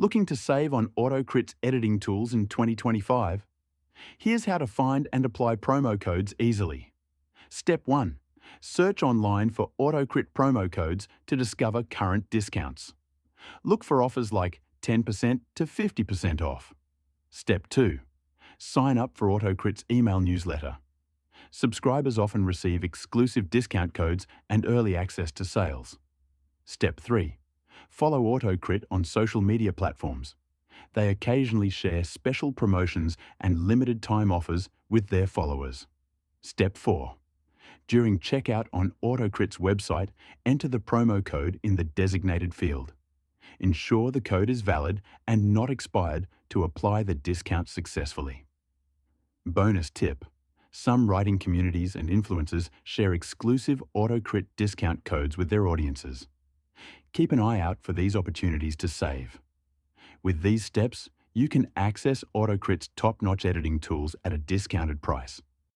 Looking to save on Autocrit's editing tools in 2025? Here's how to find and apply promo codes easily. Step 1. Search online for Autocrit promo codes to discover current discounts. Look for offers like 10% to 50% off. Step 2. Sign up for Autocrit's email newsletter. Subscribers often receive exclusive discount codes and early access to sales. Step 3. Follow Autocrit on social media platforms. They occasionally share special promotions and limited time offers with their followers. Step 4. During checkout on Autocrit's website, enter the promo code in the designated field. Ensure the code is valid and not expired to apply the discount successfully. Bonus tip: some writing communities and influencers share exclusive Autocrit discount codes with their audiences. Keep an eye out for these opportunities to save. With these steps, you can access Autocrit's top-notch editing tools at a discounted price.